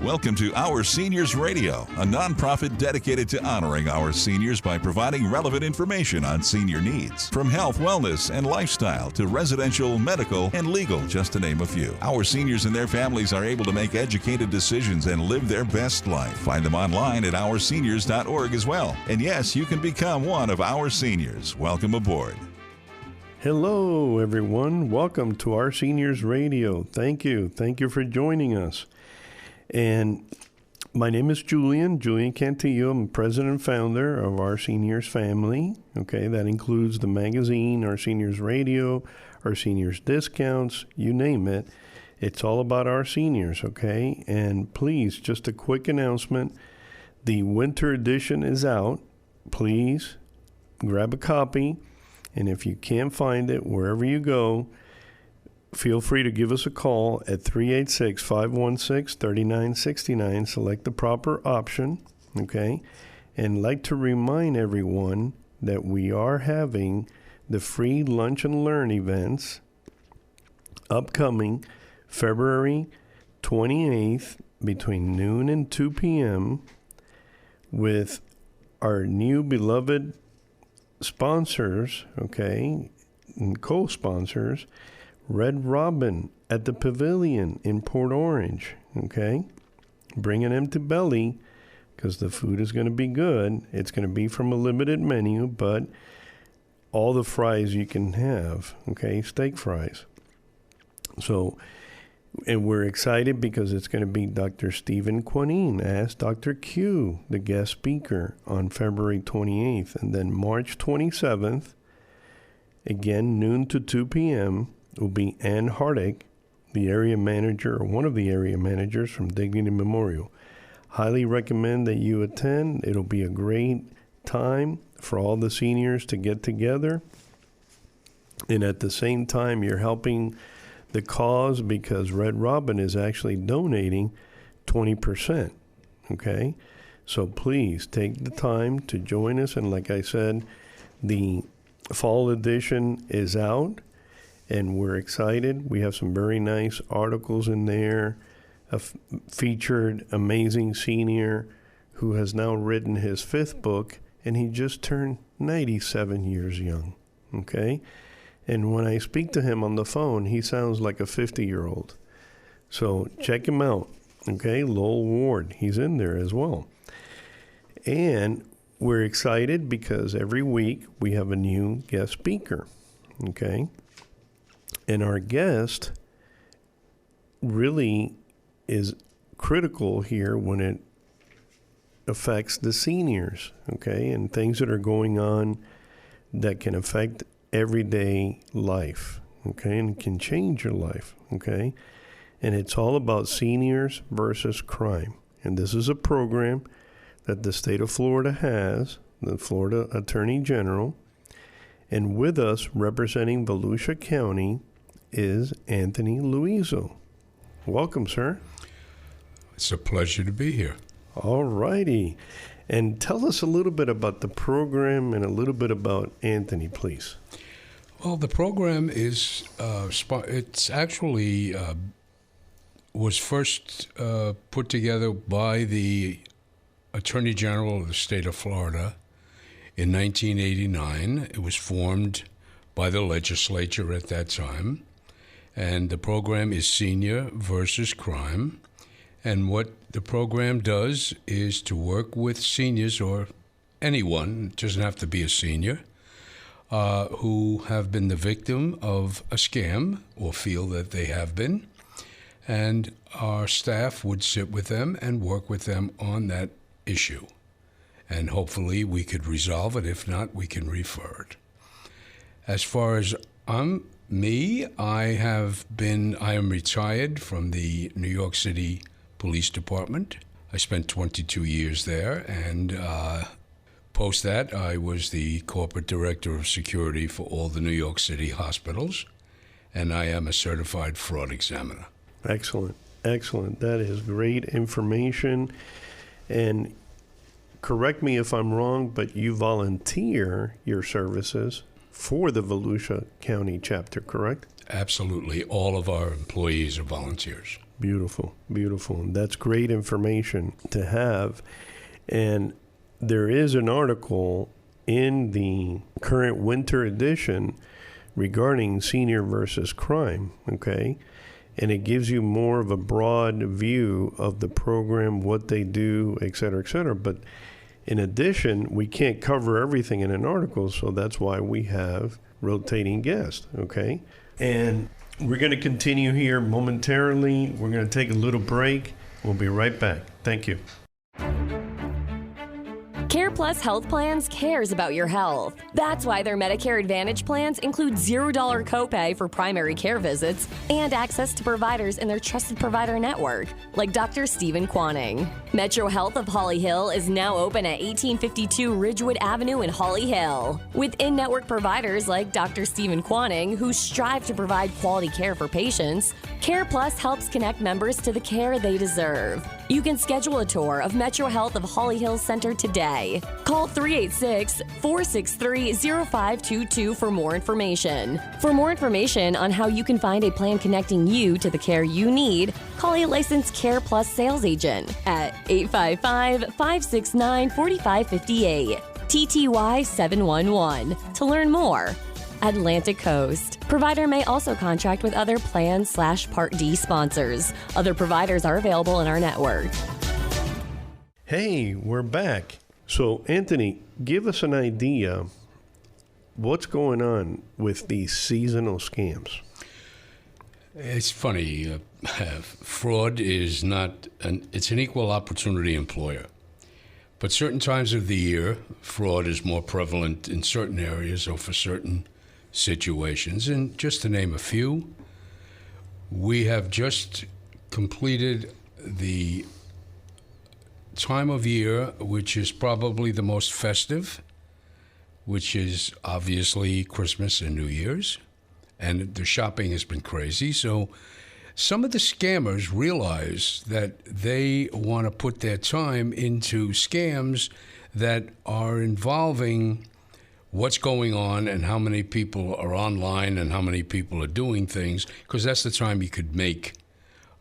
Welcome to Our Seniors Radio, a nonprofit dedicated to honoring our seniors by providing relevant information on senior needs. From health, wellness, and lifestyle to residential, medical, and legal, just to name a few. Our seniors and their families are able to make educated decisions and live their best life. Find them online at OurSeniors.net as well. And yes, you can become one of our seniors. Welcome aboard. Hello, everyone. Welcome to Our Seniors Radio. Thank you. Thank you for joining us. And my name is Julian Cantillo. I'm president and founder of Our Seniors family. Okay, that includes the magazine, Our Seniors Radio, Our Seniors Discounts, you name it. It's all about our seniors, okay? And please, just a quick announcement. The winter edition is out. Please grab a copy. And if you can't find it, wherever you go, feel free to give us a call at 386-516-3969. Select the proper option, okay? And I'd like to remind everyone that we are having the free Lunch and Learn events upcoming February 28th between noon and 2 p.m. with our new beloved sponsors, okay, and co-sponsors, Red Robin at the Pavilion in Port Orange, okay? Bring an empty belly because the food is going to be good. It's going to be from a limited menu, but all the fries you can have, okay? Steak fries. So, and we're excited because it's going to be Dr. Stephen Quinine as Dr. Q, the guest speaker on February 28th. And then March 27th, again, noon to 2 p.m., will be Ann Hardick, the area manager, or one of the area managers from Dignity Memorial. Highly recommend that you attend. It'll be a great time for all the seniors to get together. And at the same time, you're helping the cause because Red Robin is actually donating 20%, okay? So please take the time to join us. And like I said, the fall edition is out. And we're excited. We have some very nice articles in there. A featured amazing senior who has now written his 5th book, and he just turned 97 years young, okay? And when I speak to him on the phone, he sounds like a 50-year-old. So check him out, okay? Lowell Ward, he's in there as well. And we're excited because every week we have a new guest speaker, okay? And our guest really is critical here when it affects the seniors, okay, and things that are going on that can affect everyday life, okay, and can change your life, okay. And it's all about seniors versus crime. And this is a program that the state of Florida has, the Florida Attorney General. And with us representing Volusia County is Anthony Luizzo. Welcome, sir. It's a pleasure to be here. All righty. And tell us a little bit about the program and a little bit about Anthony, please. Well, the program is, it's actually was first put together by the Attorney General of the state of Florida in 1989. It was formed by the legislature at that time. And the program is Senior versus Crime. And what the program does is to work with seniors or anyone, it doesn't have to be a senior, who have been the victim of a scam or feel that they have been. And our staff would sit with them and work with them on that issue. And hopefully we could resolve it. If not, we can refer it. As far as I am retired from the New York City Police Department. I spent 22 years there, and post that, I was the corporate director of security for all the New York City hospitals, and I am a certified fraud examiner. Excellent. Excellent. That is great information. And correct me if I'm wrong, but you volunteer your services for the Volusia County chapter, correct? Absolutely. All of our employees are volunteers. Beautiful, beautiful. And that's great information to have. And there is an article in the current winter edition regarding senior versus crime, okay? And it gives you more of a broad view of the program, what they do, et cetera, et cetera. But in addition, we can't cover everything in an article, so that's why we have rotating guests, okay? And we're going to continue here momentarily. We're going to take a little break. We'll be right back. Thank you. Care Plus Health Plans cares about your health. That's why their Medicare Advantage plans include $0 copay for primary care visits and access to providers in their trusted provider network, like Dr. Stephen Quanning. Metro Health of Holly Hill is now open at 1852 Ridgewood Avenue in Holly Hill. With in-network providers like Dr. Stephen Quanning, who strive to provide quality care for patients, Care Plus helps connect members to the care they deserve. You can schedule a tour of Metro Health of Holly Hill Center today. Call 386-463-0522 for more information. For more information on how you can find a plan connecting you to the care you need, call a licensed Care Plus sales agent at 855-569-4558, TTY 711 to learn more. Atlantic Coast. Provider may also contract with other Plan/Part D sponsors. Other providers are available in our network. Hey, we're back. So, Anthony, give us an idea what's going on with these seasonal scams. It's funny. Fraud is it's an equal opportunity employer. But certain times of the year, fraud is more prevalent in certain areas or for certain situations. And just to name a few, we have just completed the time of year which is probably the most festive, which is obviously Christmas and New Year's. And the shopping has been crazy. So some of the scammers realize that they want to put their time into scams that are involving what's going on and how many people are online and how many people are doing things, because that's the time you could make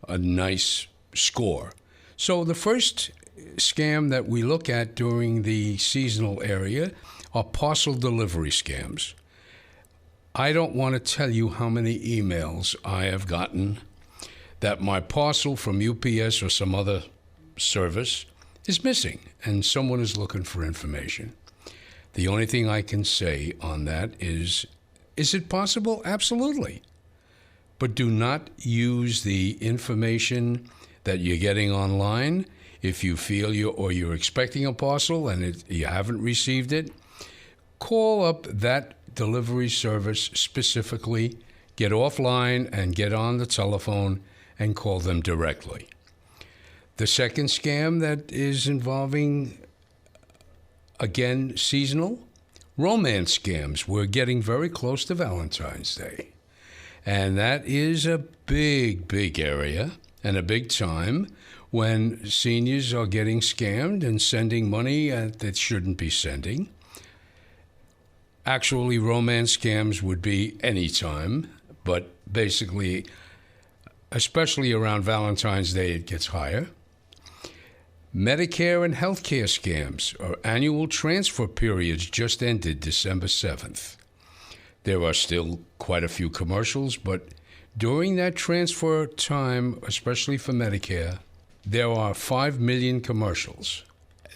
a nice score. So the first scam that we look at during the seasonal area are parcel delivery scams. I don't want to tell you how many emails I have gotten that my parcel from UPS or some other service is missing and someone is looking for information. The only thing I can say on that is it possible? Absolutely. But do not use the information that you're getting online. If you feel you're expecting a parcel and you haven't received it, call up that delivery service specifically, get offline and get on the telephone and call them directly. The second scam that is involving, again, seasonal, romance scams. We're getting very close to Valentine's Day. And that is a big, big area and a big time when seniors are getting scammed and sending money that shouldn't be sending. Actually, romance scams would be any time, but basically, especially around Valentine's Day, it gets higher. Medicare and healthcare scams. Our annual transfer periods just ended December 7th. There are still quite a few commercials, but during that transfer time, especially for Medicare, there are 5 million commercials.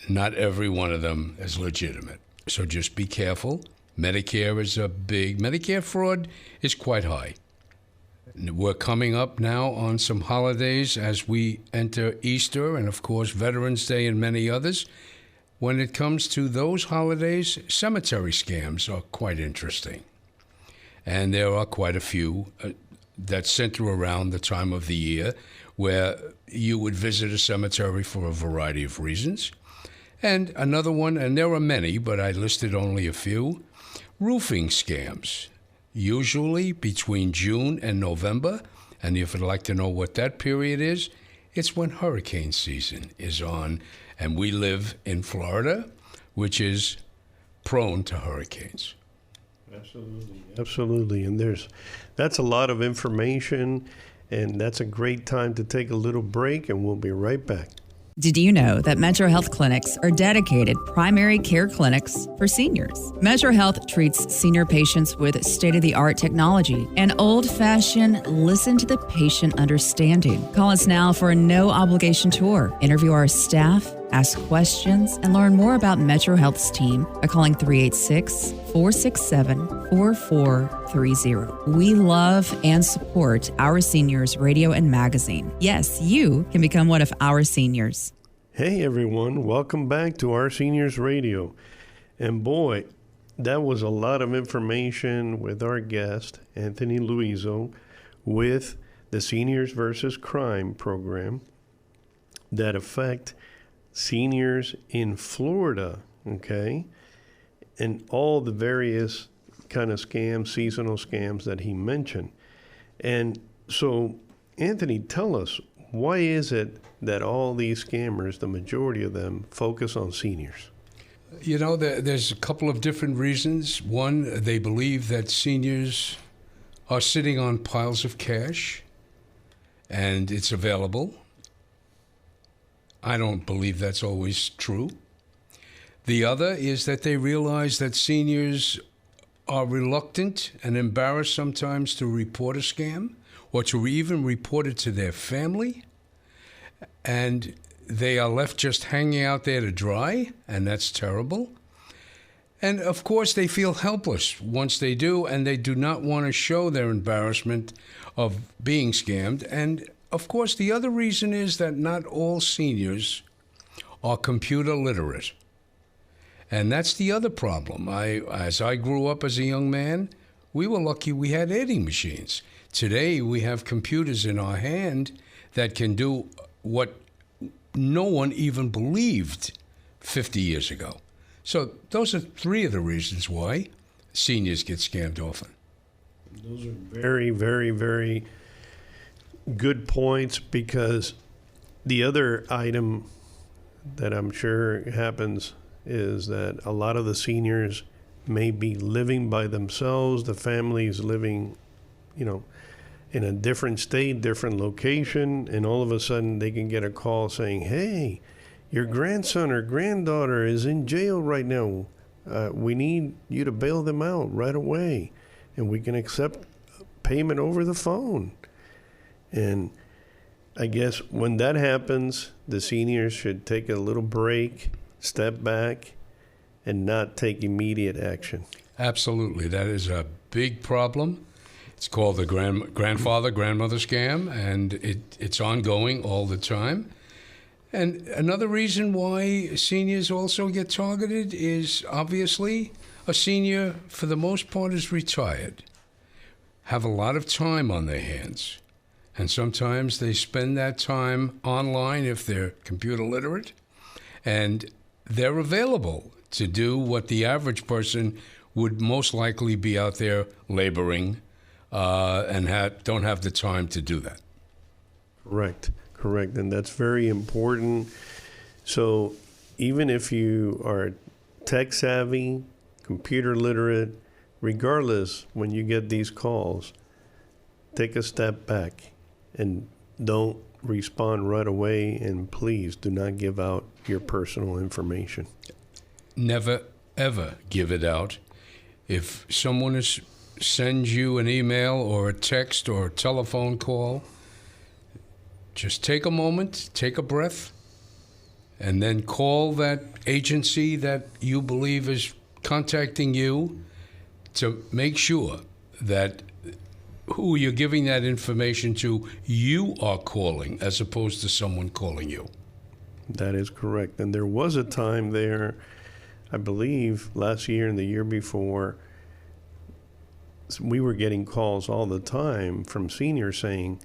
Not every one of them is legitimate. So just be careful. Medicare fraud is quite high. We're coming up now on some holidays as we enter Easter and, of course, Veterans Day and many others. When it comes to those holidays, cemetery scams are quite interesting. And there are quite a few that center around the time of the year where you would visit a cemetery for a variety of reasons. And another one, and there are many, but I listed only a few, roofing scams. Usually between June and November, and if you'd like to know what that period is, it's when hurricane season is on, and we live in Florida, which is prone to hurricanes. Absolutely. And that's a lot of information, And that's a great time to take a little break, and we'll be right back. Did you know that Metro Health clinics are dedicated primary care clinics for seniors? Metro Health treats senior patients with state-of-the-art technology and old-fashioned listen to the patient understanding. Call us now for a no-obligation tour. Interview our staff, ask questions, and learn more about Metro Health's team by calling 386-467-4430. We love and support Our Seniors Radio and Magazine. Yes, you can become one of our seniors. Hey everyone, welcome back to Our Seniors Radio. And boy, that was a lot of information with our guest, Anthony Luizzo, with the Seniors versus Crime program that affect seniors in Florida, okay? And all the various kind of scams, seasonal scams that he mentioned. And so, Anthony, tell us, why is it that all these scammers, the majority of them, focus on seniors? You know, there's a couple of different reasons. One, they believe that seniors are sitting on piles of cash and it's available. I don't believe that's always true. The other is that they realize that seniors are reluctant and embarrassed sometimes to report a scam or to even report it to their family. And they are left just hanging out there to dry, and that's terrible. And of course, they feel helpless once they do, and they do not want to show their embarrassment of being scammed. And of course, the other reason is that not all seniors are computer literate. And that's the other problem. As I grew up as a young man, we were lucky we had adding machines. Today, we have computers in our hand that can do what no one even believed 50 years ago. So those are three of the reasons why seniors get scammed often. Those are very, very, very good points, because the other item that I'm sure happens is that a lot of the seniors may be living by themselves. The family's living, in a different state, different location, and all of a sudden they can get a call saying, hey, your grandson or granddaughter is in jail right now. We need you to bail them out right away, and we can accept payment over the phone. And I guess when that happens, the seniors should take a little break, step back, and not take immediate action. Absolutely. That is a big problem. It's called the grandfather-grandmother scam, and it's ongoing all the time. And another reason why seniors also get targeted is, obviously, a senior, for the most part, is retired, have a lot of time on their hands. And sometimes they spend that time online if they're computer literate, and they're available to do what the average person would most likely be out there laboring and don't have the time to do that. Correct. And that's very important. So even if you are tech savvy, computer literate, regardless, when you get these calls, take a step back and don't respond right away, and please do not give out your personal information. Never, Ever give it out. If someone sends you an email or a text or a telephone call, just take a moment, take a breath, and then call that agency that you believe is contacting you to make sure that who you're giving that information to, you are calling as opposed to someone calling you. That is correct. And there was a time there, I believe last year and the year before, we were getting calls all the time from seniors saying,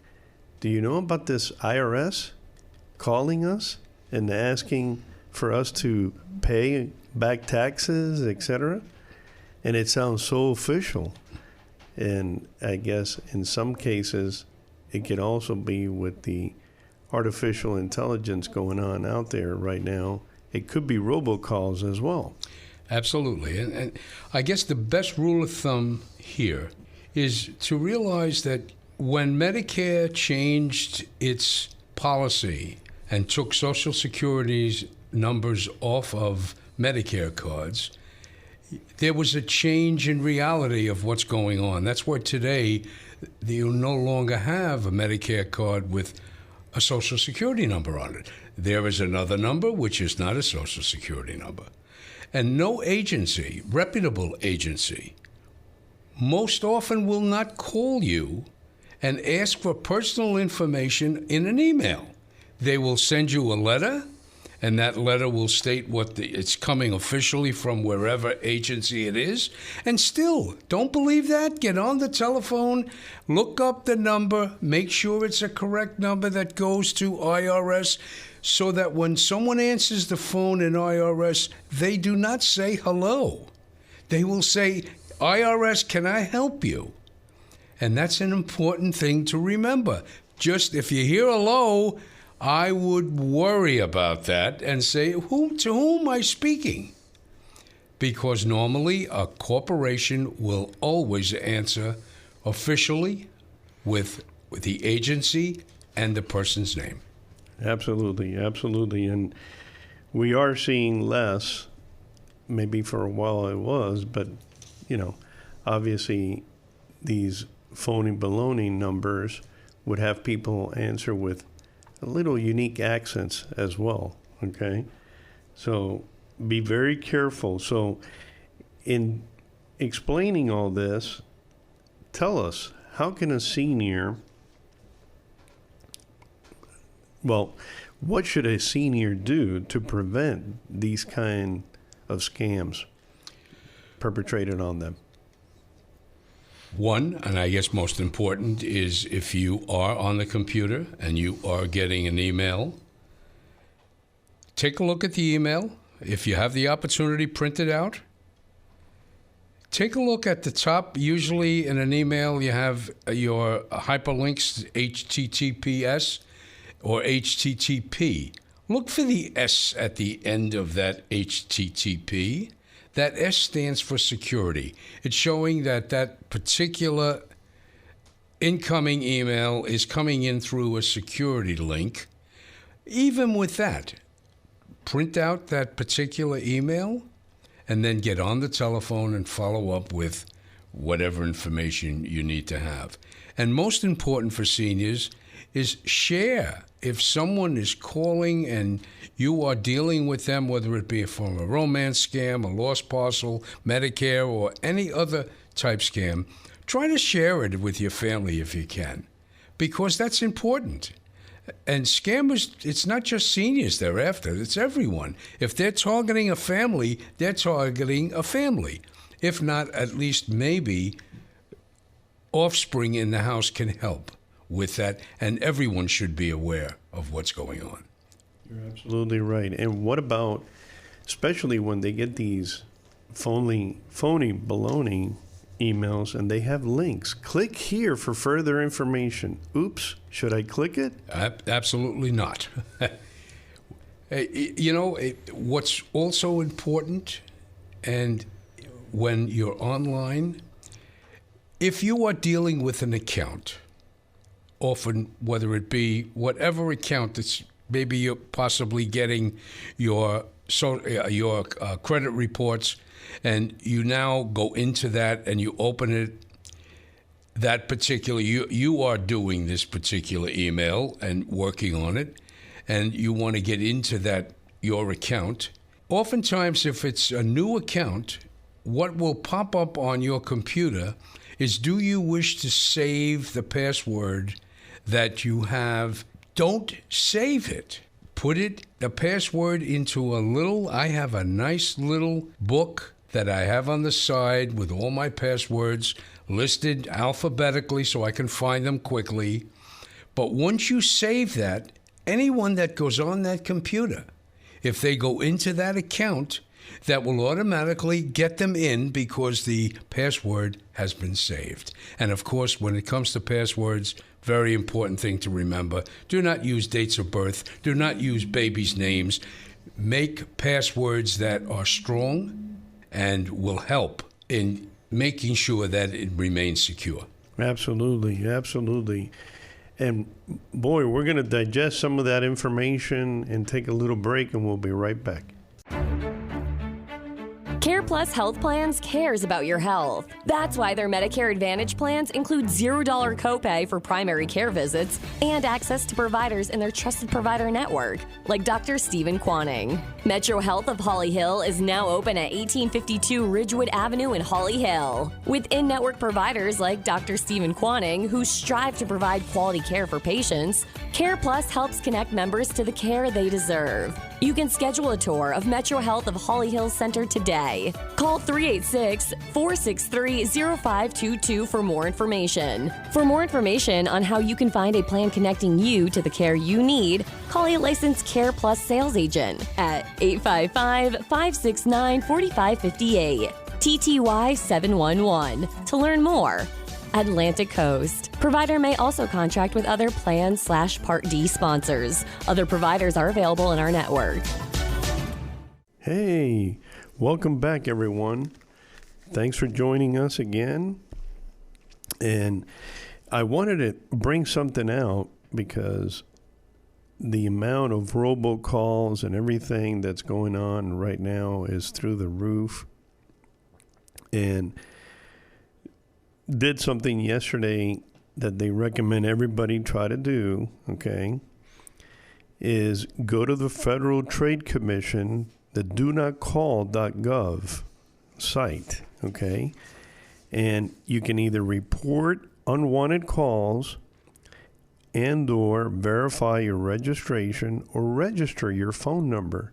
do you know about this IRS calling us and asking for us to pay back taxes, etc.? And it sounds so official. And I guess in some cases, it could also be with the artificial intelligence going on out there right now. It could be robocalls as well. Absolutely. And I guess the best rule of thumb here is to realize that when Medicare changed its policy and took Social Security's numbers off of Medicare cards, there was a change in reality of what's going on. That's why today you no longer have a Medicare card with a Social Security number on it. There is another number which is not a Social Security number. And no agency, reputable agency, most often will not call you and ask for personal information in an email. They will send you a letter, and that letter will state it's coming officially from wherever agency it is. And still, don't believe that? Get on the telephone, look up the number, make sure it's a correct number that goes to IRS, so that when someone answers the phone in IRS, they do not say hello. They will say, IRS, can I help you? And that's an important thing to remember. Just if you hear hello, I would worry about that and say, to whom am I speaking? Because normally a corporation will always answer officially with the agency and the person's name. Absolutely, absolutely. And we are seeing less, maybe for a while it was, but, obviously these phony baloney numbers would have people answer with a little unique accents as well, okay? So be very careful. So in explaining all this, tell us, how can a senior, what should a senior do to prevent these kind of scams perpetrated on them? One, and I guess most important, is if you are on the computer and you are getting an email, take a look at the email. If you have the opportunity, print it out. Take a look at the top. Usually in an email, you have your hyperlinks, HTTPS or HTTP. Look for the S at the end of that HTTP. That S stands for security. It's showing that that particular incoming email is coming in through a security link. Even with that, print out that particular email and then get on the telephone and follow up with whatever information you need to have. And most important for seniors is share. If someone is calling and you are dealing with them, whether it be from a romance scam, a lost parcel, Medicare, or any other type scam, try to share it with your family if you can, because that's important. And scammers, it's not just seniors they're after, it's everyone. If they're targeting a family, they're targeting a family. If not, at least maybe offspring in the house can help with that, and everyone should be aware of what's going on. You're absolutely right. And what about, especially when they get these phony baloney emails and they have links? Click here for further information. Oops, should I click it? Absolutely not. What's also important, and when you're online, if you are dealing with an account, often, whether it be whatever account that's maybe you're possibly getting your credit reports, and you now go into that and you open it, that particular, you are doing this particular email and working on it, and you want to get into that, your account. Oftentimes, if it's a new account, what will pop up on your computer is, do you wish to save the password that you have? Don't save it. Put the password into I have a nice little book that I have on the side with all my passwords listed alphabetically so I can find them quickly. But once you save that, anyone that goes on that computer, if they go into that account, that will automatically get them in because the password has been saved. And of course, when it comes to passwords, very important thing to remember, do not use dates of birth, do not use babies' names. Make passwords that are strong and will help in making sure that it remains secure. Absolutely, absolutely. And boy, we're going to digest some of that information and take a little break, and we'll be right back. Care Plus Health Plans cares about your health. That's why their Medicare Advantage plans include $0 copay for primary care visits and access to providers in their trusted provider network, like Dr. Stephen Quanning. Metro Health of Holly Hill is now open at 1852 Ridgewood Avenue in Holly Hill. With in-network providers like Dr. Stephen Quanning, who strive to provide quality care for patients, Care Plus helps connect members to the care they deserve. You can schedule a tour of Metro Health of Holly Hill Center today. Call 386-463-0522 for more information. For more information on how you can find a plan connecting you to the care you need, call a licensed Care Plus sales agent at 855-569-4558, TTY 711 to learn more. Atlantic Coast. Provider may also contract with other Plan/Part D sponsors. Other providers are available in our network. Hey, welcome back, everyone. Thanks for joining us again. And I wanted to bring something out because the amount of robocalls and everything that's going on right now is through the roof. And did something yesterday that they recommend everybody try to do, okay, is go to the Federal Trade Commission, the donotcall.gov site, okay, and you can either report unwanted calls and or verify your registration or register your phone number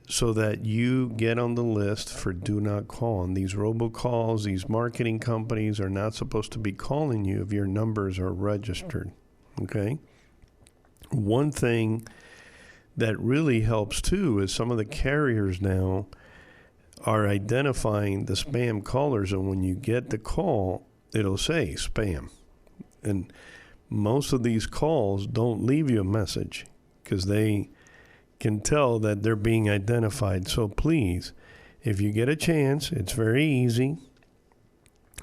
so that you get on the list for do not call. And these robocalls, these marketing companies are not supposed to be calling you if your numbers are registered, okay? One thing that really helps too is some of the carriers now are identifying the spam callers, and when you get the call, it'll say spam. And most of these calls don't leave you a message because they can tell that they're being identified. So please, if you get a chance, it's very easy.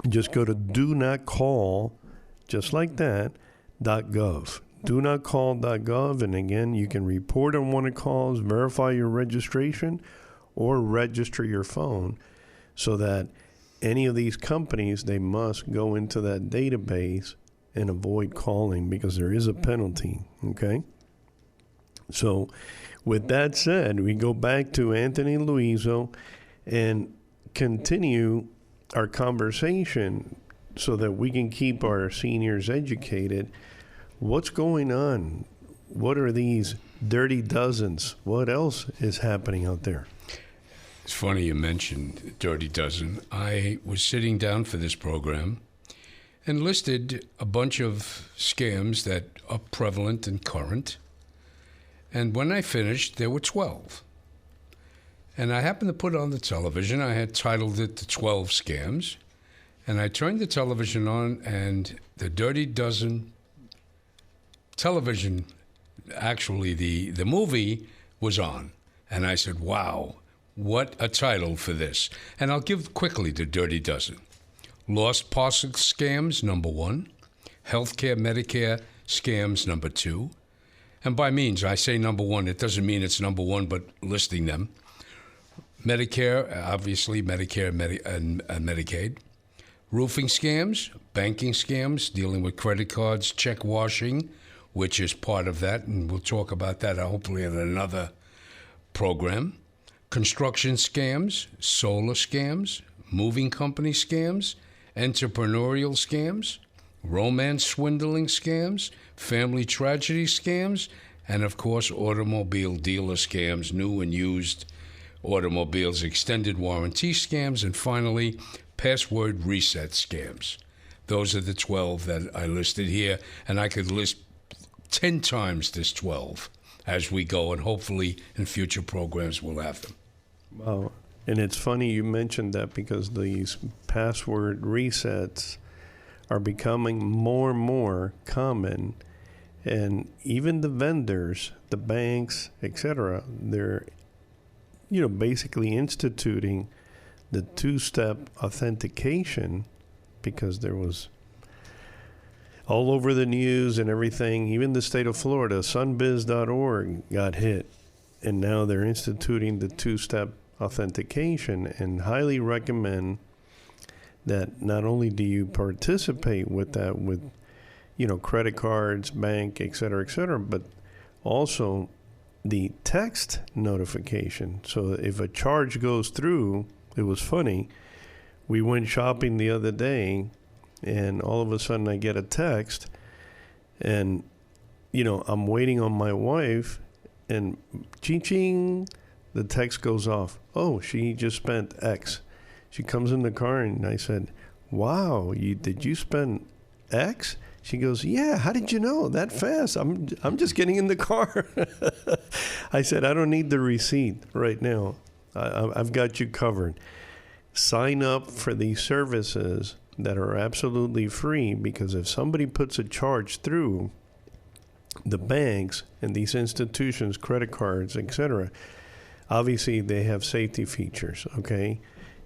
Just go to do not call, just like that, .gov. Do not call.gov, and again, you can report unwanted calls, verify your registration, or register your phone so that any of these companies, they must go into that database and avoid calling because there is a penalty, okay? So with that said, we go back to Anthony Luizzo and continue our conversation so that we can keep our seniors educated. What's going on? What are these dirty dozens? What else is happening out there? It's funny you mentioned Dirty Dozen. I was sitting down for this program and listed a bunch of scams that are prevalent and current. And when I finished, there were 12. And I happened to put it on the television. I had titled it The 12 Scams. And I turned the television on, and the Dirty Dozen television, actually the movie, was on. And I said, wow, what a title for this. And I'll give quickly the Dirty Dozen. Lost Parcel Scams, number 1. Healthcare Medicare Scams, number 2. And by means, I say number 1, it doesn't mean it's number 1, but listing them. Medicare, obviously, Medicare and Medicaid. Roofing scams, banking scams, dealing with credit cards, check washing, which is part of that, and we'll talk about that hopefully in another program. Construction scams, solar scams, moving company scams, entrepreneurial scams, romance swindling scams, family tragedy scams, and of course, automobile dealer scams, new and used automobiles, extended warranty scams, and finally, password reset scams. Those are the 12 that I listed here, and I could list 10 times this 12 as we go, and hopefully in future programs we'll have them. Wow. And it's funny you mentioned that because these password resets are becoming more and more common, and even the vendors, the banks, etc., they're basically instituting the two-step authentication because there was all over the news and everything. Even the state of Florida, sunbiz.org got hit. And now they're instituting the two-step authentication, and highly recommend that not only do you participate with that with, credit cards, bank, et cetera, but also the text notification. So if a charge goes through, it was funny. We went shopping the other day, and all of a sudden I get a text, and, I'm waiting on my wife, and ching, the text goes off. Oh, she just spent X. She comes in the car, and I said, wow, did you spend X? She goes, yeah, how did you know that fast? I'm just getting in the car. I said, I don't need the receipt right now. I've got you covered. Sign up for these services that are absolutely free, because if somebody puts a charge through, the banks and these institutions, credit cards, etc., obviously they have safety features, okay?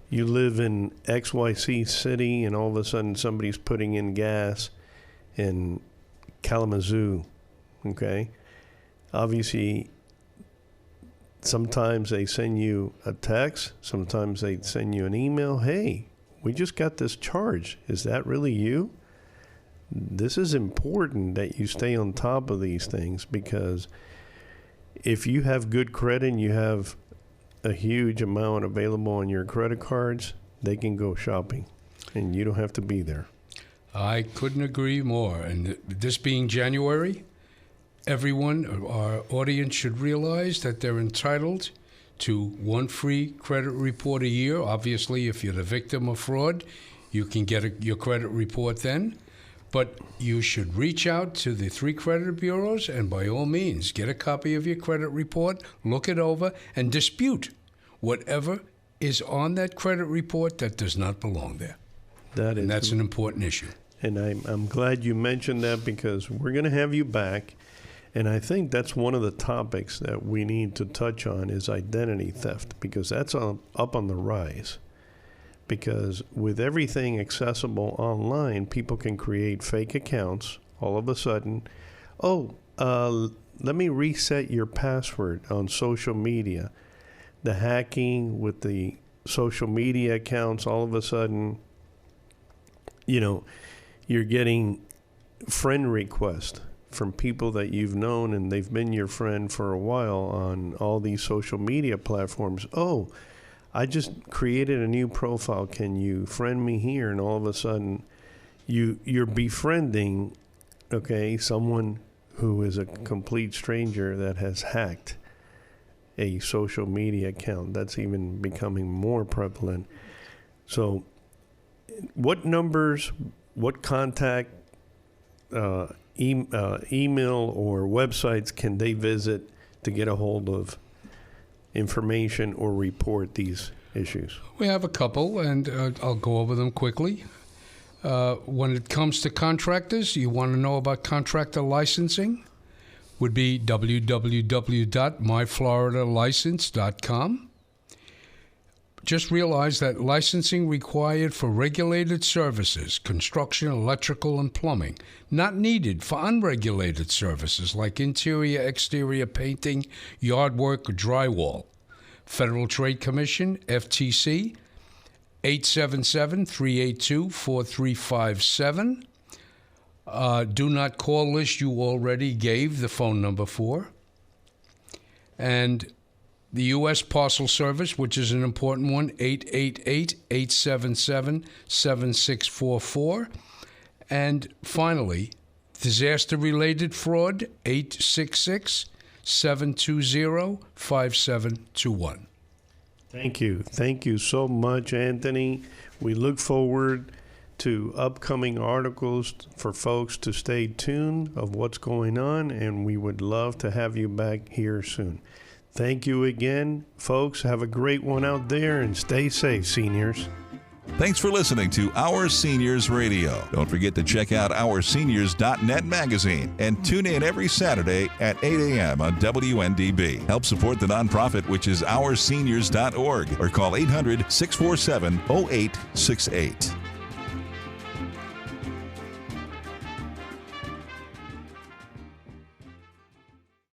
You live in XYZ city, and all of a sudden somebody's putting in gas in Kalamazoo, okay? Obviously, sometimes they send you a text, sometimes they send you an email. Hey, we just got this charge. Is that really you? This is important that you stay on top of these things, because if you have good credit and you have a huge amount available on your credit cards, they can go shopping and you don't have to be there. I couldn't agree more. And this being January, everyone, our audience, should realize that they're entitled to one free credit report a year. Obviously, if you're the victim of fraud, you can get your credit report then. But you should reach out to the 3 credit bureaus and by all means get a copy of your credit report, look it over, and dispute whatever is on that credit report that does not belong there. And that's an important issue. And I'm glad you mentioned that, because we're going to have you back. And I think that's one of the topics that we need to touch on is identity theft, because that's up on the rise. Because with everything accessible online, people can create fake accounts all of a sudden. Let me reset your password on social media. The hacking with the social media accounts, all of a sudden, you're getting friend requests from people that you've known and they've been your friend for a while on all these social media platforms. Oh, I just created a new profile. Can you friend me here? And all of a sudden, you're befriending, someone who is a complete stranger that has hacked a social media account. That's even becoming more prevalent. So, what numbers, what contact, email or websites can they visit to get a hold of information or report these issues? We have a couple, and I'll go over them quickly. When it comes to contractors, you want to know about contractor licensing, would be www.myfloridalicense.com. Just realize that licensing required for regulated services, construction, electrical, and plumbing, not needed for unregulated services like interior, exterior painting, yard work, or drywall. Federal Trade Commission, FTC, 877-382-4357. Do not call list you already gave the phone number for. And the U.S. Parcel Service, which is an important one, 888-877-7644. And finally, disaster-related fraud, 866-720-5721. Thank you. Thank you so much, Anthony. We look forward to upcoming articles for folks to stay tuned of what's going on, and we would love to have you back here soon. Thank you again, folks. Have a great one out there, and stay safe, seniors. Thanks for listening to Our Seniors Radio. Don't forget to check out OurSeniors.net magazine and tune in every Saturday at 8 a.m. on WNDB. Help support the nonprofit, which is OurSeniors.org, or call 800-647-0868.